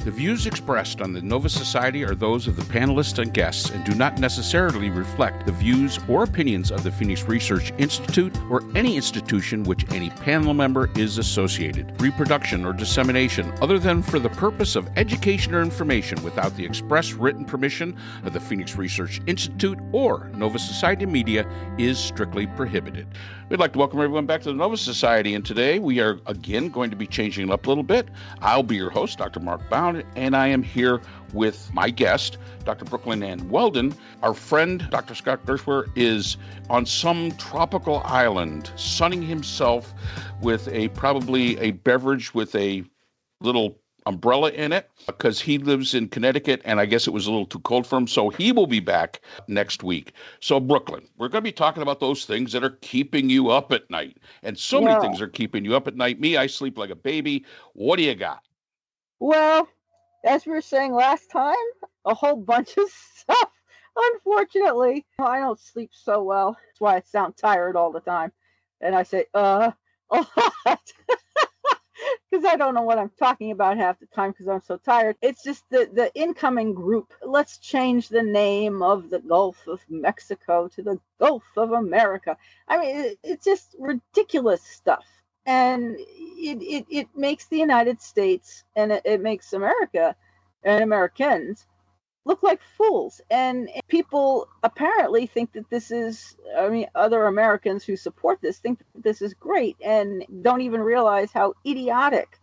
The views expressed on the Nova Society are those of the panelists and guests and do not necessarily reflect the views or opinions of the Phoenix Research Institute or any institution which any panel member is associated. Reproduction or dissemination, other than for the purpose of education or information without the express written permission of the Phoenix Research Institute or Nova Society Media, is strictly prohibited. We'd like to welcome everyone back to the Nova Society, and today we are again going to be changing it up a little bit. I'll be your host, Dr. Mark Bound, and I am here with my guest, Dr. Brooklynn and Weldon. Our friend, Dr. Scott Gershwer, is on some tropical island, sunning himself with probably a beverage with a little umbrella in it, because he lives in Connecticut, and I guess it was a little too cold for him, so he will be back next week. So, Brooklynn, we're going to be talking about those things that are keeping you up at night, and so many things are keeping you up at night. Me, I sleep like a baby. What do you got? Well, as we were saying last time, a whole bunch of stuff. Unfortunately, I don't sleep so well. That's why I sound tired all the time. And I say, a lot. Because I don't know what I'm talking about half the time because I'm so tired. It's just the incoming group. Let's change the name of the Gulf of Mexico to the Gulf of America. I mean, it's just ridiculous stuff. And it makes the United States and it makes America and Americans look like fools. And people apparently think that this is, other Americans who support this think that this is great and don't even realize how idiotic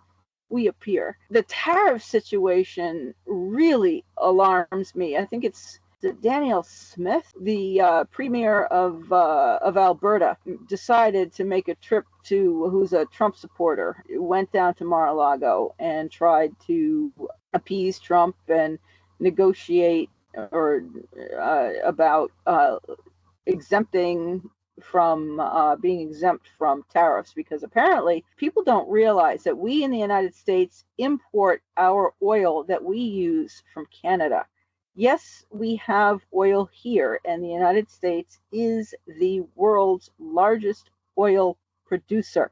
we appear. The tariff situation really alarms me. I think it's Daniel Smith, the premier of Alberta, decided to make a trip who's a Trump supporter, went down to Mar-a-Lago and tried to appease Trump and negotiate about being exempt from tariffs, because apparently people don't realize that we in the United States import our oil that we use from Canada. Yes, we have oil here, and the United States is the world's largest oil producer,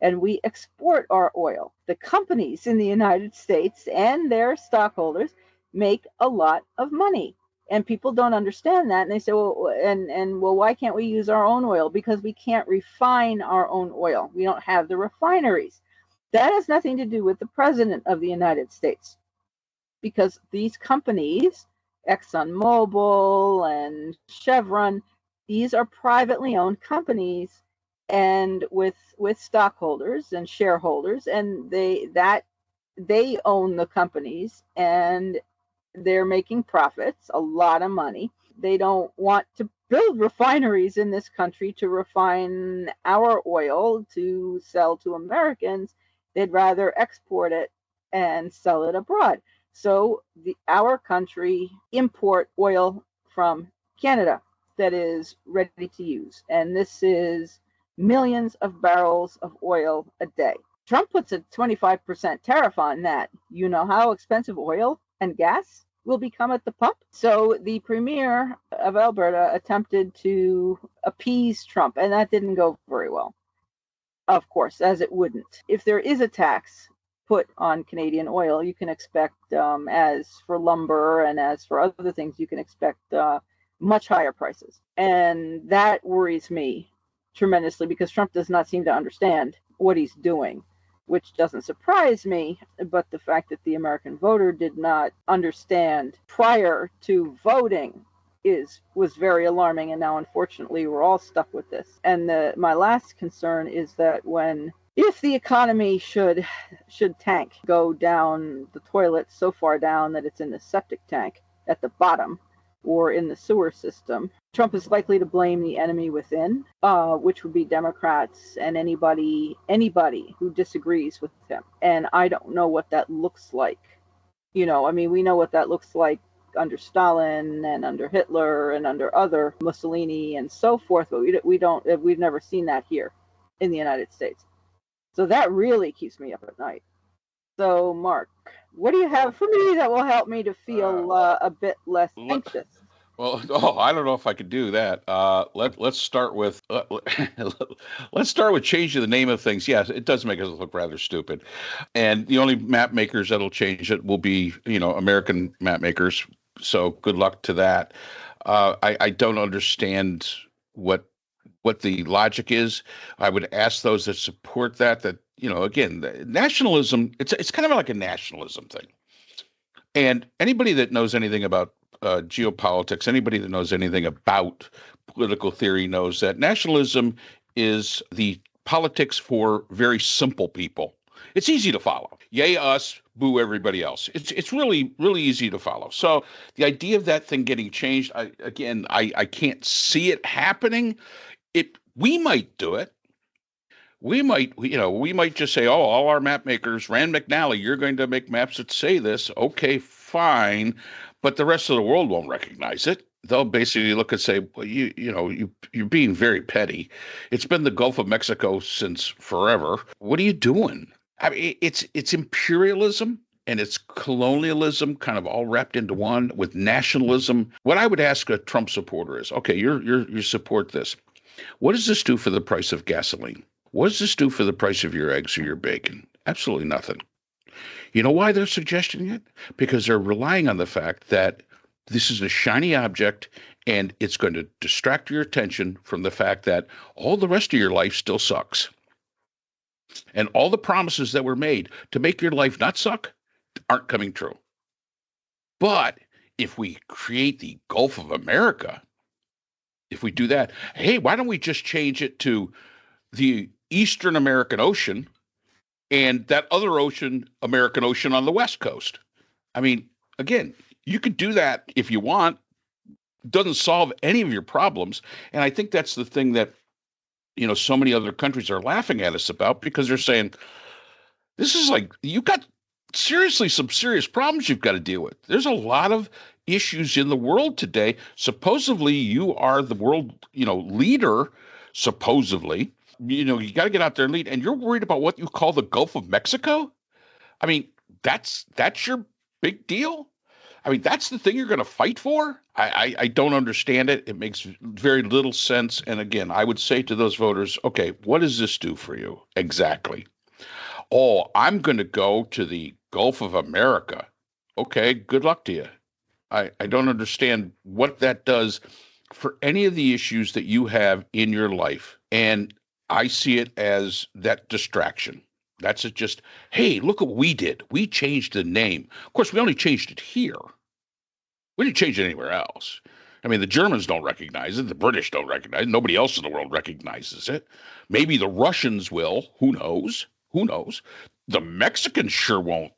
and we export our oil. The companies in the United States and their stockholders make a lot of money, and people don't understand that, and they say, well, why can't we use our own oil? Because we can't refine our own oil. We don't have the refineries. That has nothing to do with the president of the United States, because these companies, ExxonMobil and Chevron, these are privately owned companies and with stockholders and shareholders, and they own the companies and they're making profits, a lot of money. They don't want to build refineries in this country to refine our oil to sell to Americans. They'd rather export it and sell it abroad. So our country import oil from Canada that is ready to use. And this is millions of barrels of oil a day. Trump puts a 25% tariff on that. You know how expensive oil and gas will become at the pump? So the premier of Alberta attempted to appease Trump, and that didn't go very well, of course, as it wouldn't. If there is a tax put on Canadian oil, you can expect, as for lumber and as for other things, you can expect much higher prices. And that worries me tremendously, because Trump does not seem to understand what he's doing, which doesn't surprise me. But the fact that the American voter did not understand prior to voting was very alarming. And now, unfortunately, we're all stuck with this. And my last concern is that if the economy should tank, go down the toilet so far down that it's in the septic tank at the bottom or in the sewer system, Trump is likely to blame the enemy within, which would be Democrats and anybody who disagrees with him. And I don't know what that looks like. We know what that looks like under Stalin and under Hitler and under other Mussolini and so forth, but we've never seen that here in the United States. So that really keeps me up at night. So, Mark, what do you have for me that will help me to feel a bit less anxious? Well, oh, I don't know if I could do that. Let's start with let's start with changing the name of things. Yes, it does make us look rather stupid, and the only map makers that'll change it will be, American map makers. So good luck to that. I don't understand what what the logic is. I would ask those that support that again, the nationalism. It's kind of like a nationalism thing. And anybody that knows anything about geopolitics, anybody that knows anything about political theory knows that nationalism is the politics for very simple people. It's easy to follow. Yay us, boo everybody else. It's really really easy to follow. So the idea of that thing getting changed, I can't see it happening. It We might do it. We might just say, oh, all our map makers, Rand McNally, you're going to make maps that say this. Okay, fine. But the rest of the world won't recognize it. They'll basically look and say, well, you're being very petty. It's been the Gulf of Mexico since forever. What are you doing? I mean, it's imperialism and it's colonialism kind of all wrapped into one with nationalism. What I would ask a Trump supporter is, okay, you support this. What does this do for the price of gasoline? What does this do for the price of your eggs or your bacon? Absolutely nothing. You know why they're suggesting it? Because they're relying on the fact that this is a shiny object and it's going to distract your attention from the fact that all the rest of your life still sucks. And all the promises that were made to make your life not suck aren't coming true. But if we create the Gulf of America, if we do that, hey, why don't we just change it to the Eastern American Ocean and that other ocean, American Ocean on the West Coast? I mean, again, you could do that if you want. Doesn't solve any of your problems. And I think that's the thing that, so many other countries are laughing at us about, because they're saying, this is like, you got seriously some serious problems you've got to deal with. There's a lot of issues in the world today. Supposedly you are the world, leader, supposedly. You got to get out there and lead, and you're worried about what you call the Gulf of Mexico? I mean, that's your big deal? I mean, that's the thing you're going to fight for? I don't understand it. It makes very little sense. And again, I would say to those voters, okay, what does this do for you exactly? Oh, I'm going to go to the Gulf of America. Okay, good luck to you. I don't understand what that does for any of the issues that you have in your life. And I see it as that distraction. That's it. Just, hey, look what we did. We changed the name. Of course, we only changed it here. We didn't change it anywhere else. I mean, the Germans don't recognize it. The British don't recognize it. Nobody else in the world recognizes it. Maybe the Russians will. Who knows? Who knows? The Mexicans sure won't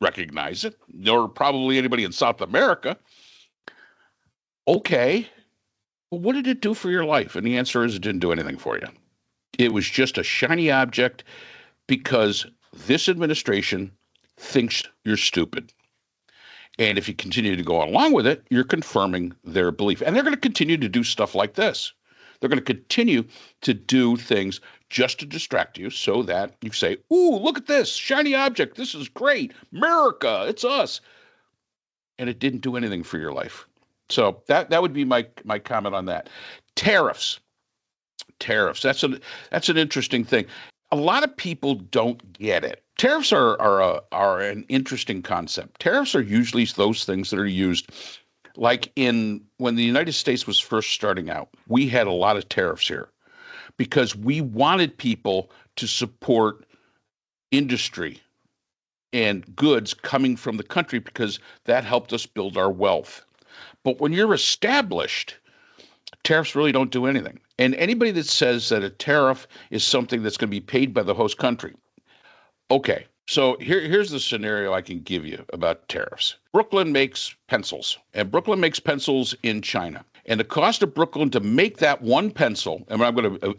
recognize it, nor probably anybody in South America. Okay. Well, what did it do for your life? And the answer is it didn't do anything for you. It was just a shiny object because this administration thinks you're stupid. And if you continue to go along with it, you're confirming their belief. And they're going to continue to do stuff like this. They're going to continue to do things just to distract you so that you say, ooh, look at this shiny object. This is great. America, it's us. And it didn't do anything for your life. So that would be my comment on that. Tariffs. That's an interesting thing. A lot of people don't get it. Tariffs are an interesting concept. Tariffs are usually those things that are used, like when the United States was first starting out. We had a lot of tariffs here because we wanted people to support industry and goods coming from the country because that helped us build our wealth. But when you're established, tariffs really don't do anything. And anybody that says that a tariff is something that's going to be paid by the host country. Okay, so here's the scenario I can give you about tariffs. Brooklyn makes pencils, and Brooklyn makes pencils in China. And the cost of Brooklyn to make that one pencil, and I'm going to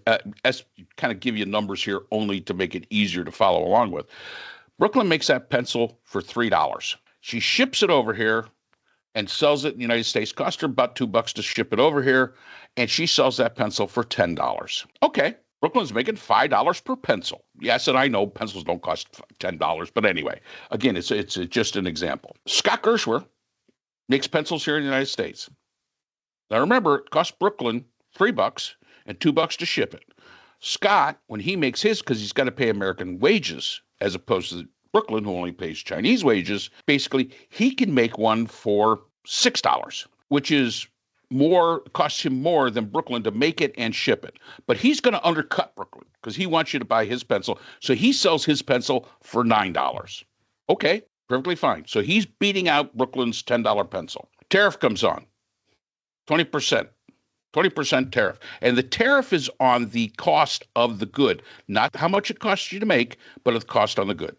kind of give you numbers here only to make it easier to follow along with. Brooklyn makes that pencil for $3. She ships it over here and sells it in the United States. Cost her about $2 to ship it over here, and she sells that pencil for $10. Okay, Brooklyn's making $5 per pencil. Yes, and I know pencils don't cost $10, but anyway, again, it's just an example. Scott Gershwer makes pencils here in the United States. Now remember, it costs Brooklyn $3 and $2 to ship it. Scott, when he makes his, because he's got to pay American wages as opposed to Brooklyn, who only pays Chinese wages, basically he can make one for $6, which is more, costs him more than Brooklyn to make it and ship it. But he's going to undercut Brooklyn because he wants you to buy his pencil. So he sells his pencil for $9. Okay, perfectly fine. So he's beating out Brooklyn's $10 pencil. Tariff comes on, 20%. 20% tariff. And the tariff is on the cost of the good, not how much it costs you to make, but the cost on the good.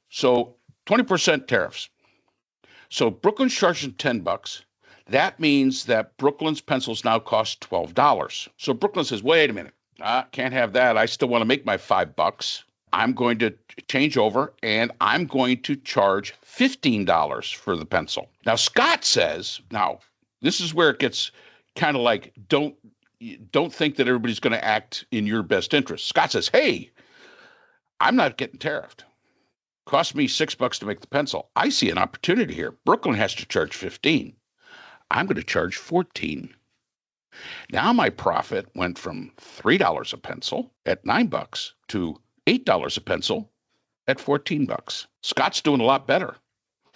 So 20% tariffs. So Brooklyn's charging $10. That means that Brooklyn's pencils now cost $12. So Brooklyn says, wait a minute, I can't have that. I still want to make my $5. I'm going to change over and I'm going to charge $15 for the pencil. Now, Scott says, now, this is where it gets kind of like, don't think that everybody's going to act in your best interest. Scott says, hey, I'm not getting tariffed. Cost me $6 to make the pencil. I see an opportunity here. Brooklyn has to charge 15. I'm going to charge 14. Now my profit went from $3 a pencil at $9 to $8 a pencil at $14. Scott's doing a lot better.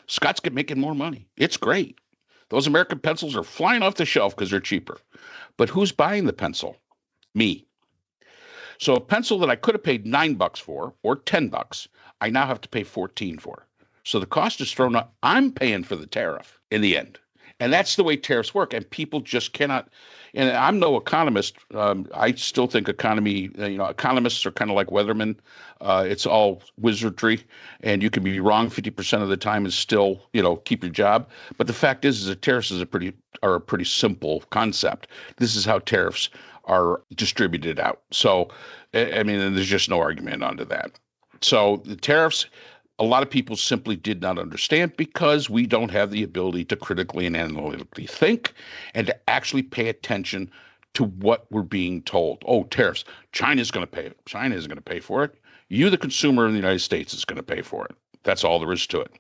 Scott's making more money. It's great. Those American pencils are flying off the shelf because they're cheaper. But who's buying the pencil? Me. So a pencil that I could have paid $9 for or $10, I now have to pay 14 for. So the cost is thrown up. I'm paying for the tariff in the end. And that's the way tariffs work. And people just cannot. And I'm no economist. I still think economists are kind of like weathermen. It's all wizardry, and you can be wrong 50% of the time and still, keep your job. But the fact is that tariffs are a pretty simple concept. This is how tariffs are distributed out. So, I mean, and there's just no argument onto that. So the tariffs, a lot of people simply did not understand because we don't have the ability to critically and analytically think and to actually pay attention to what we're being told. Oh, tariffs. China's going to pay it. China isn't going to pay for it. You, the consumer in the United States, is going to pay for it. That's all there is to it.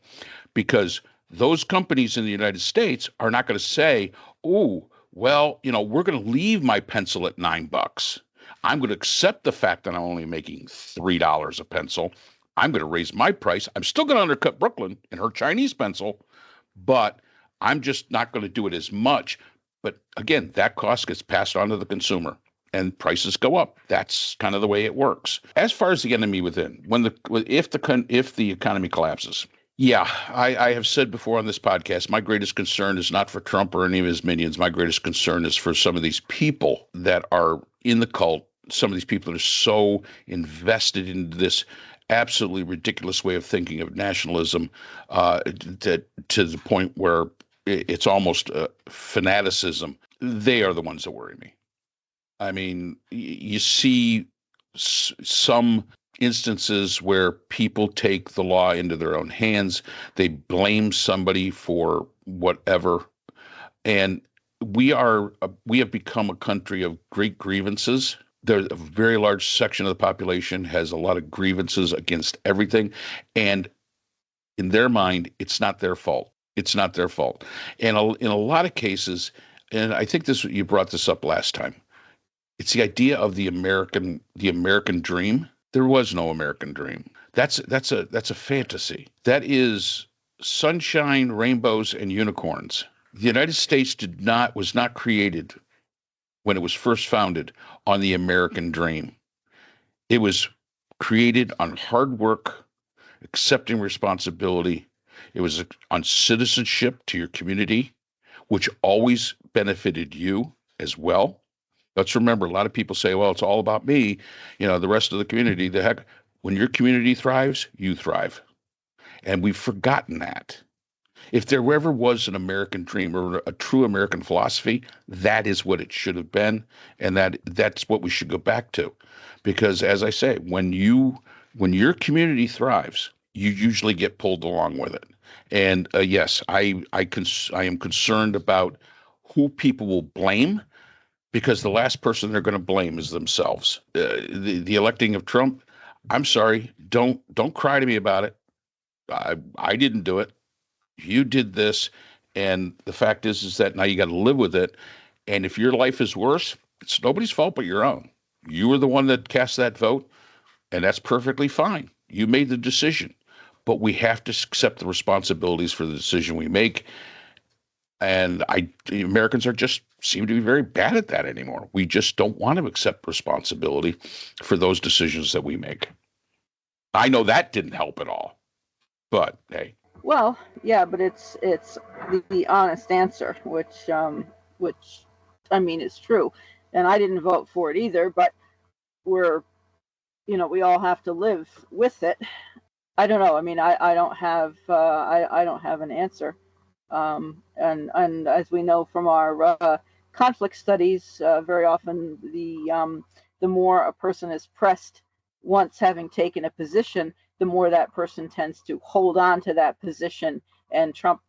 Because those companies in the United States are not going to say, oh, well, we're going to leave my pencil at $9. I'm going to accept the fact that I'm only making $3 a pencil. I'm going to raise my price. I'm still going to undercut Brooklyn and her Chinese pencil, but I'm just not going to do it as much. But again, that cost gets passed on to the consumer and prices go up. That's kind of the way it works. As far as the enemy within, if the economy collapses, yeah, I have said before on this podcast, my greatest concern is not for Trump or any of his minions. My greatest concern is for some of these people that are in the cult, some of these people that are so invested in this absolutely ridiculous way of thinking of nationalism to the point where it's almost fanaticism. They are the ones that worry me. I mean, you see some instances where people take the law into their own hands. They blame somebody for whatever. And we have become a country of great grievances. There's a very large section of the population has a lot of grievances against everything. And in their mind, it's not their fault. It's not their fault. And in a lot of cases, and I think you brought this up last time, it's the idea of the American dream. There was no American dream. That's a fantasy. That is sunshine, rainbows, and unicorns. The United States was not created when it was first founded on the American dream. It was created on hard work, accepting responsibility. It was on citizenship to your community, which always benefited you as well. Let's remember, a lot of people say, well, it's all about me, the rest of the community. The heck, when your community thrives, you thrive. And we've forgotten that. If there ever was an American dream or a true American philosophy, that is what it should have been. And that's what we should go back to. Because as I say, when your community thrives, you usually get pulled along with it. And yes, I am concerned about who people will blame, because the last person they're going to blame is themselves. The electing of Trump, I'm sorry, don't cry to me about it. I didn't do it. You did this, and the fact is that now you got to live with it. And if your life is worse, it's nobody's fault but your own. You were the one that cast that vote, and that's perfectly fine. You made the decision. But we have to accept the responsibilities for the decision we make. And the Americans seem to be very bad at that anymore. We just don't want to accept responsibility for those decisions that we make. I know that didn't help at all, but hey. Well, yeah, but it's the honest answer, which I mean is true, and I didn't vote for it either. But we all have to live with it. I don't know. I mean, I don't have I don't have an answer. And as we know from our conflict studies, very often the more a person is pressed once having taken a position, the more that person tends to hold on to that position. And Trump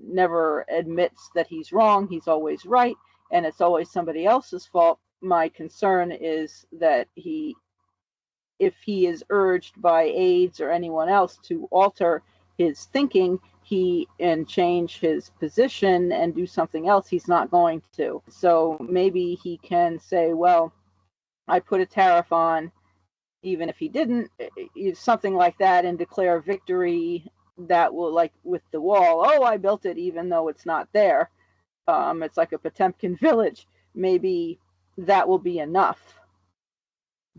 never admits that he's wrong. He's always right, and it's always somebody else's fault. My concern is that if he is urged by aides or anyone else to alter his thinking, and change his position and do something else, he's not going to. So maybe he can say, well, I put a tariff on, even if he didn't, something like that, and declare victory. That will, like with the wall, oh, I built it even though it's not there. It's like a Potemkin village. Maybe that will be enough.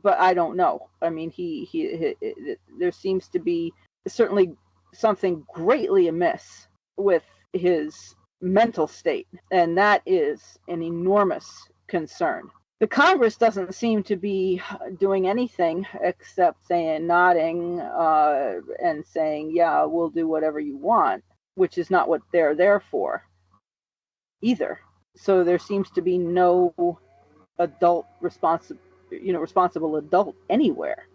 But I don't know. I mean, there seems to be certainly something greatly amiss with his mental state, and that is an enormous concern. The Congress doesn't seem to be doing anything except nodding and saying, yeah, we'll do whatever you want, which is not what they're there for either. So there seems to be no responsible adult anywhere,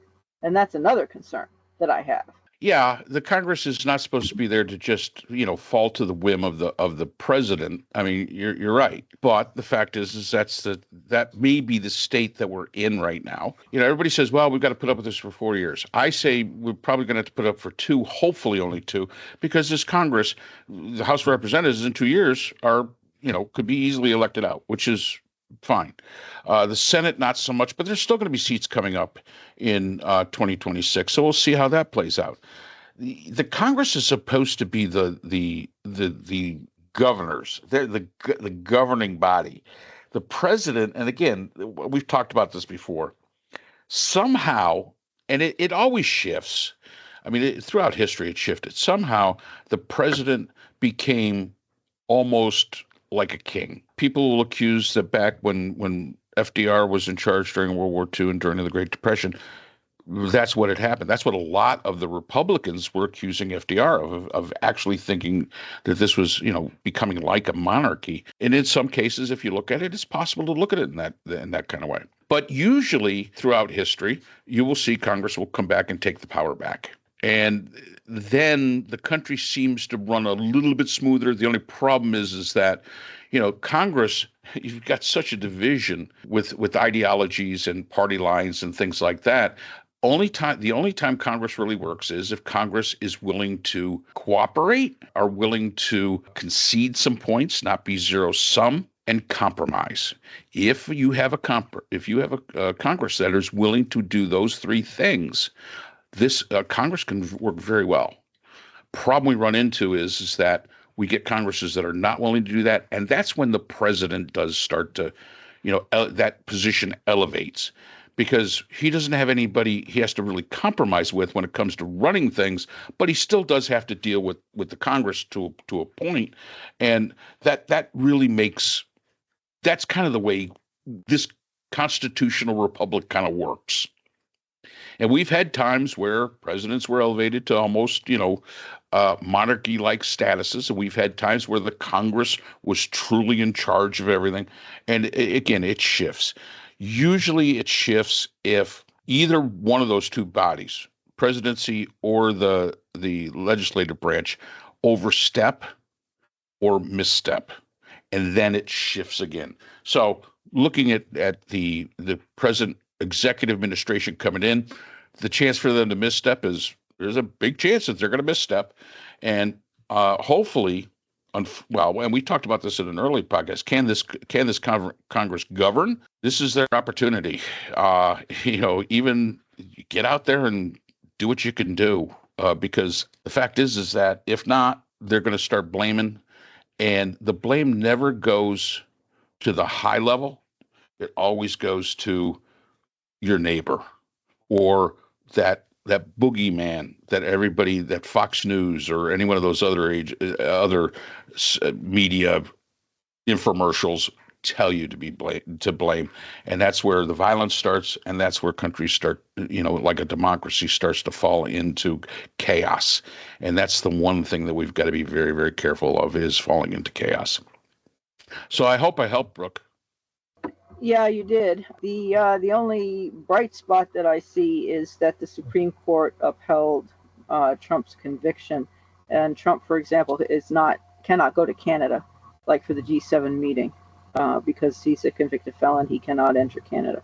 and that's another concern that I have. Yeah, the Congress is not supposed to be there to just, fall to the whim of the president. I mean, you're right. But the fact is that may be the state that we're in right now. Everybody says, well, we've got to put up with this for 4 years. I say we're probably going to have to put up for 2, hopefully only 2, because this Congress, the House of Representatives in 2 years could be easily elected out, which is fine. The Senate, not so much, but there's still going to be seats coming up in 2026. So we'll see how that plays out. The Congress is supposed to be the governors. They're the governing body. The president, and again, we've talked about this before, somehow, and it always shifts. I mean, throughout history, it shifted. Somehow, the president became almost like a king. People will accuse that back when FDR was in charge during World War II and during the Great Depression, that's what had happened. That's what a lot of the Republicans were accusing FDR of actually thinking that this was, becoming like a monarchy. And in some cases, if you look at it, it's possible to look at it in that kind of way. But usually throughout history, you will see Congress will come back and take the power back. And then the country seems to run a little bit smoother. The only problem is that, Congress, you've got such a division with ideologies and party lines and things like that. The only time Congress really works is if Congress is willing to cooperate, are willing to concede some points, not be zero sum, and compromise. If you have a Congress that is willing to do those 3 things, this Congress can work very well. Problem we run into is that we get Congresses that are not willing to do that, and that's when the president does start to, that position elevates, because he doesn't have anybody he has to really compromise with when it comes to running things, but he still does have to deal with the Congress to a point, and that really that's kind of the way this constitutional republic kind of works. And we've had times where presidents were elevated to almost, monarchy-like statuses. And we've had times where the Congress was truly in charge of everything. And again, it shifts. Usually it shifts if either one of those 2 bodies, presidency or the legislative branch, overstep or misstep. And then it shifts again. So looking at the present executive administration coming in, the chance for them to misstep there's a big chance that they're going to misstep. And hopefully, well, and we talked about this in an early podcast. Can this Congress govern? This is their opportunity. Even get out there and do what you can do, because the fact is that if not, they're going to start blaming, and the blame never goes to the high level. It always goes to your neighbor or that boogeyman that Fox News or any one of those other media infomercials tell you to blame. And that's where the violence starts, and that's where countries start, like a democracy, starts to fall into chaos. And that's the one thing that we've got to be very, very careful of, is falling into chaos. So I hope I helped, Brooke. Yeah, you did. The only bright spot that I see is that the Supreme Court upheld Trump's conviction, and Trump, for example, cannot go to Canada, like for the G7 meeting, because he's a convicted felon. He cannot enter Canada.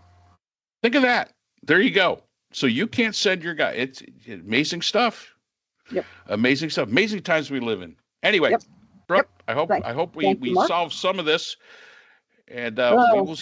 Think of that. There you go. So you can't send your guy. It's amazing stuff. Yep. Amazing stuff. Amazing times we live in. Anyway, yep. Brooke, yep. I hope we solve some of this. And we will.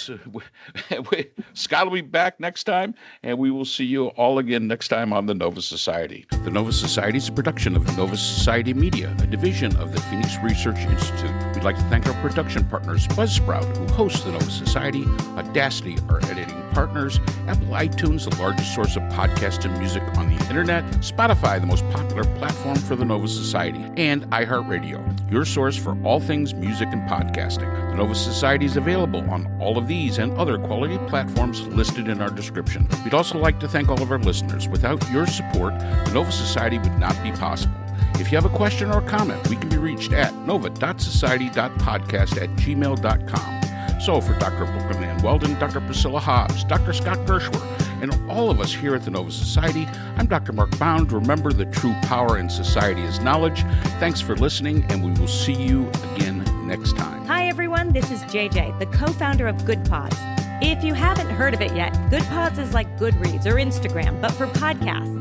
Scott will be back next time, and we will see you all again next time on the Nova Society. The Nova Society is a production of Nova Society Media, a division of the Phoenix Research Institute. We'd like to thank our production partners, Buzzsprout, who hosts the Nova Society, Audacity, our editing partners, Apple iTunes, the largest source of podcasts and music on the internet, Spotify, the most popular platform for the Nova Society, and iHeartRadio, your source for all things music and podcasting. The Nova Society is available on all of these and other quality platforms listed in our description. We'd also like to thank all of our listeners. Without your support, the Nova Society would not be possible. If you have a question or a comment, we can be reached at nova.society.podcast@gmail.com. So for Dr. Brooklynn and Weldon, Dr. Priscilla Hobbs, Dr. Scott Gershwer, and all of us here at the Nova Society, I'm Dr. Mark Bound. Remember, the true power in society is knowledge. Thanks for listening, and we will see you again next time. Hi, everyone. This is JJ, the co-founder of Good Pods. If you haven't heard of it yet, Good Pods is like Goodreads or Instagram, but for podcasts.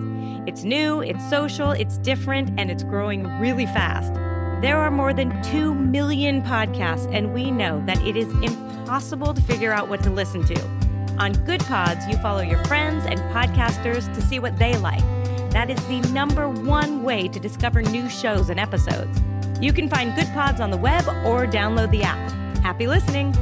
It's new, it's social, it's different, and it's growing really fast. There are more than 2 million podcasts, and we know that it is impossible to figure out what to listen to. On Good Pods, you follow your friends and podcasters to see what they like. That is the #1 way to discover new shows and episodes. You can find Good Pods on the web or download the app. Happy listening!